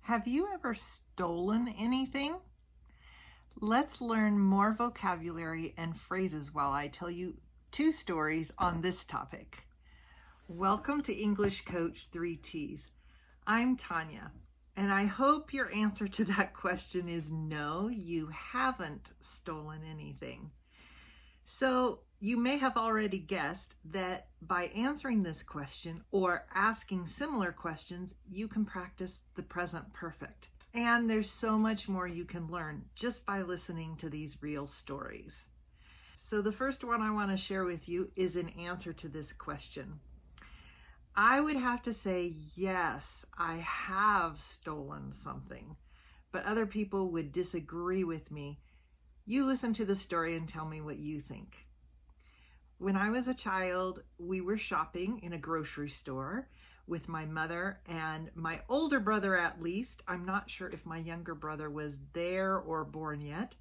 Have you ever stolen anything? Let's learn more vocabulary and phrases while I tell you two stories on this topic. Welcome to English Coach 3Ts. I'm Tanya, and I hope your answer to that question is no, you haven't stolen anything. So you may have already guessed that by answering this question or asking similar questions, you can practice the present perfect. And there's so much more you can learn just by listening to these real stories. So the first one I want to share with you is an answer to this question. I would have to say, yes, I have stolen something, but other people would disagree with me. You listen to the story and tell me what you think. When I was a child, we were shopping in a grocery store with my mother and my older brother, at least. I'm not sure if my younger brother was there or born yet,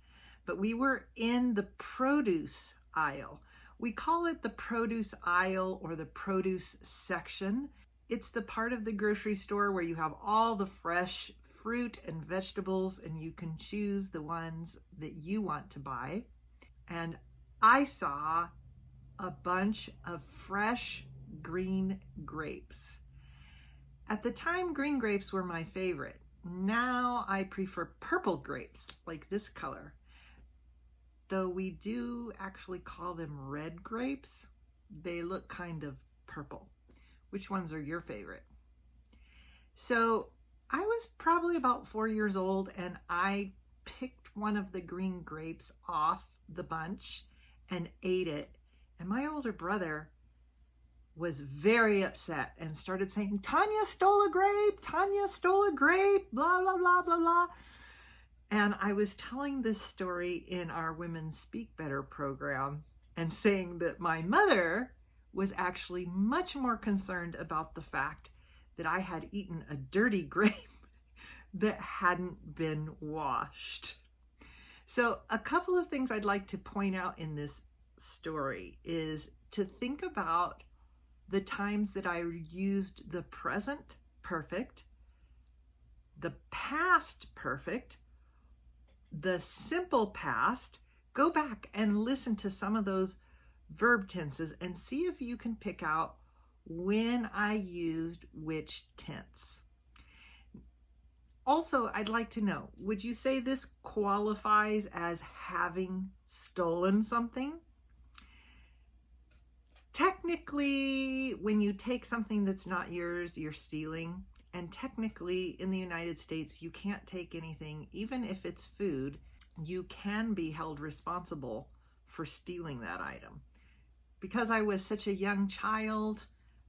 but we were in the produce aisle. We call it the produce aisle or the produce section. It's the part of the grocery store where you have all the fresh fruit and vegetables, and you can choose the ones that you want to buy. And I saw a bunch of fresh green grapes. At the time, green grapes were my favorite. Now I prefer purple grapes, like this color. Though we do actually call them red grapes, they look kind of purple. Which ones are your favorite? So I was probably about 4 years old, and I picked one of the green grapes off the bunch and ate it. And my older brother was very upset and started saying, Tanya stole a grape, Tanya stole a grape, blah, blah, blah, blah, blah. And I was telling this story in our Women Speak Better program and saying that my mother was actually much more concerned about the fact that I had eaten a dirty grape that hadn't been washed. So a couple of things I'd like to point out in this story is to think about the times that I used the present perfect, the past perfect, the simple past. Go back and listen to some of those verb tenses and see if you can pick out when I used which tense. Also, I'd like to know, would you say this qualifies as having stolen something? Technically, when you take something that's not yours, you're stealing. And technically, in the United States, you can't take anything, even if it's food. You can be held responsible for stealing that item. Because I was such a young child,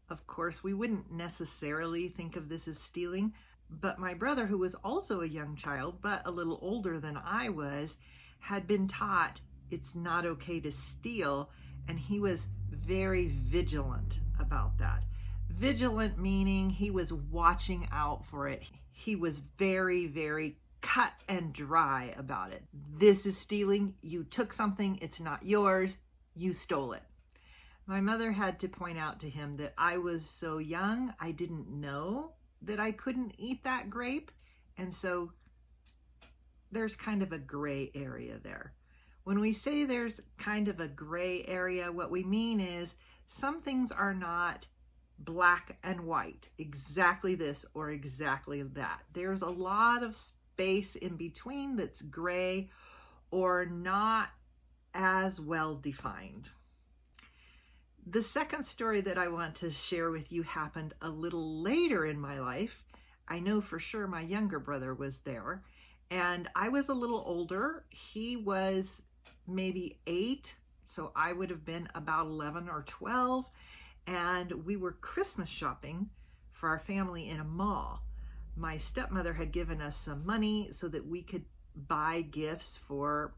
of course, we wouldn't necessarily think of this as stealing. But my brother, who was also a young child, but a little older than I was, had been taught it's not okay to steal, and he was very vigilant about that. Vigilant meaning he was watching out for it. He was very, very cut and dry about it. This is stealing. You took something. It's not yours. You stole it. My mother had to point out to him that I was so young, I didn't know that I couldn't eat that grape. And so there's kind of a gray area there. When we say there's kind of a gray area, what we mean is some things are not black and white, exactly this or exactly that. There's a lot of space in between that's gray or not as well defined. The second story that I want to share with you happened a little later in my life. I know for sure my younger brother was there, and I was a little older. He was maybe 8, so I would have been about 11 or 12, and we were Christmas shopping for our family in a mall. My stepmother had given us some money so that we could buy gifts for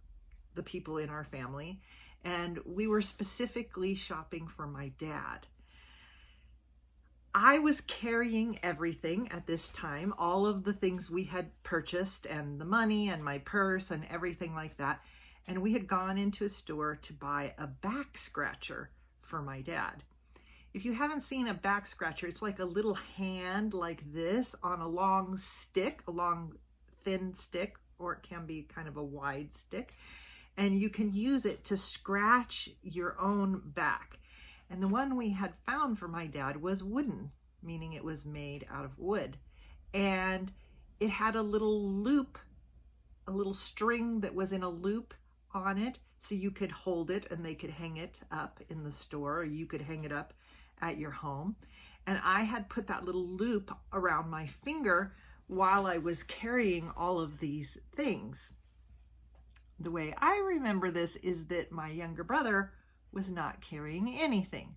the people in our family, and we were specifically shopping for my dad. I was carrying everything at this time, all of the things we had purchased and the money and my purse and everything like that. And we had gone into a store to buy a back scratcher for my dad. If you haven't seen a back scratcher, it's like a little hand like this on a long stick, a long thin stick, or it can be kind of a wide stick. And you can use it to scratch your own back. And the one we had found for my dad was wooden, meaning it was made out of wood. And it had a little loop, a little string that was in a loop on it, so you could hold it and they could hang it up in the store, or you could hang it up at your home. And I had put that little loop around my finger while I was carrying all of these things. The way I remember this is that my younger brother was not carrying anything.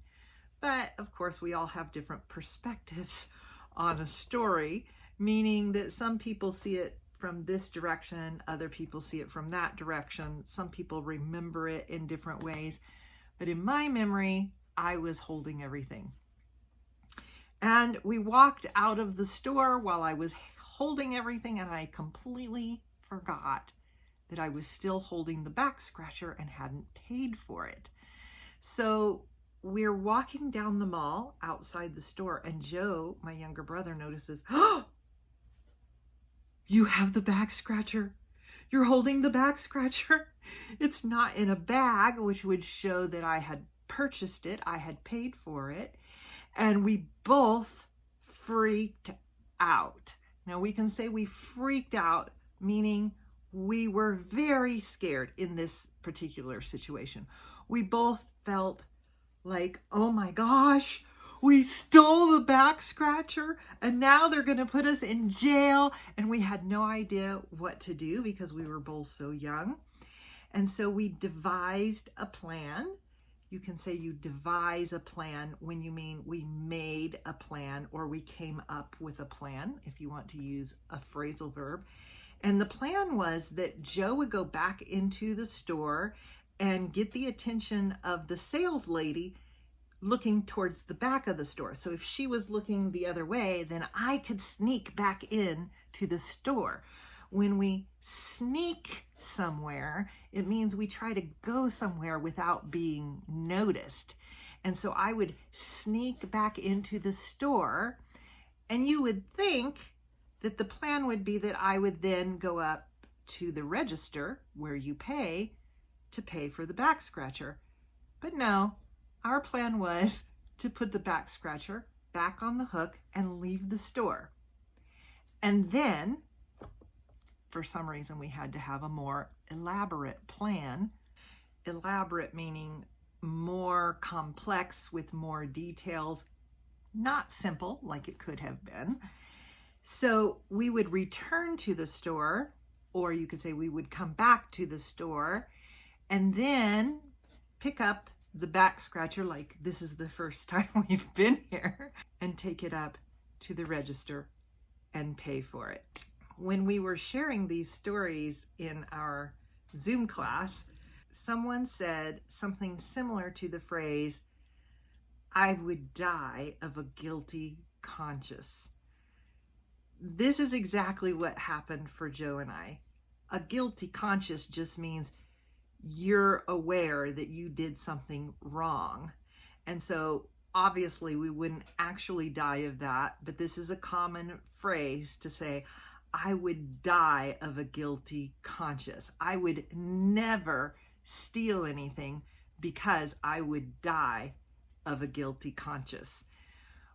But of course, we all have different perspectives on a story, meaning that some people see it from this direction, other people see it from that direction. Some people remember it in different ways. But in my memory, I was holding everything. And we walked out of the store while I was holding everything, and I completely forgot that I was still holding the back scratcher and hadn't paid for it. So we're walking down the mall outside the store, and Joe, my younger brother, notices, "Oh, you have the back scratcher. You're holding the back scratcher. It's not in a bag," which would show that I had purchased it, I had paid for it. And we both freaked out. Now we can say we freaked out, meaning we were very scared in this particular situation. We both felt like, oh my gosh, we stole the back scratcher and now they're going to put us in jail. And we had no idea what to do because we were both so young. And so we devised a plan. You can say you devise a plan when you mean we made a plan or we came up with a plan, if you want to use a phrasal verb. And the plan was that Joe would go back into the store and get the attention of the sales lady looking towards the back of the store. So if she was looking the other way, then I could sneak back in to the store. When we sneak somewhere, it means we try to go somewhere without being noticed. And so I would sneak back into the store, and you would think that the plan would be that I would then go up to the register where you pay to pay for the back scratcher. But no, our plan was to put the back scratcher back on the hook and leave the store. And then, for some reason, we had to have a more elaborate plan. Elaborate meaning more complex with more details, not simple like it could have been. So we would return to the store, or you could say we would come back to the store and then pick up the back scratcher like this is the first time we've been here, and take it up to the register and pay for it. When we were sharing these stories in our Zoom class, someone said something similar to the phrase, "I would die of a guilty conscience." This is exactly what happened for Joe and I. A guilty conscience just means you're aware that you did something wrong. And so obviously we wouldn't actually die of that, but this is a common phrase to say, I would die of a guilty conscience. I would never steal anything because I would die of a guilty conscience.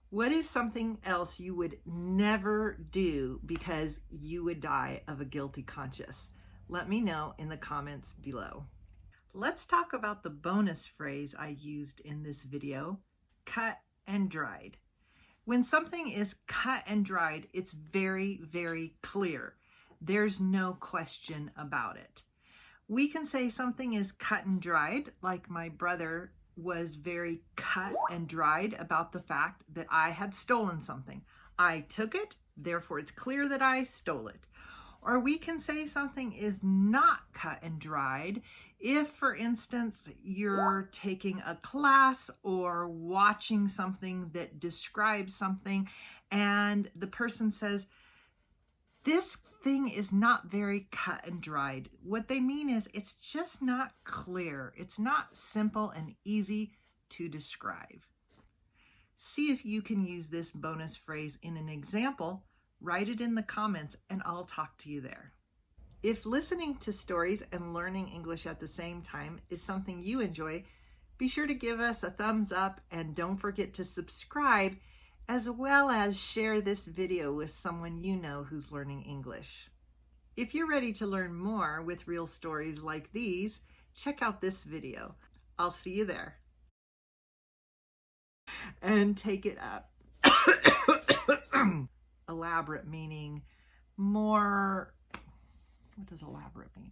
What is something else you would never do because you would die of a guilty conscience? Let me know in the comments below. Let's talk about the bonus phrase I used in this video, cut and dried. When something is cut and dried, it's very, very clear. There's no question about it. We can say something is cut and dried, like my brother was very cut and dried about the fact that I had stolen something. I took it, therefore it's clear that I stole it. Or we can say something is not cut and dried if, for instance, you're taking a class or watching something that describes something and the person says, this thing is not very cut and dried. What they mean is it's just not clear. It's not simple and easy to describe. See if you can use this bonus phrase in an example. Write it in the comments and I'll talk to you there. If listening to stories and learning English at the same time is something you enjoy, be sure to give us a thumbs up and don't forget to subscribe, as well as share this video with someone you know who's learning English. If you're ready to learn more with real stories like these, check out this video. I'll see you there. And take it up. Elaborate meaning more, what does elaborate mean?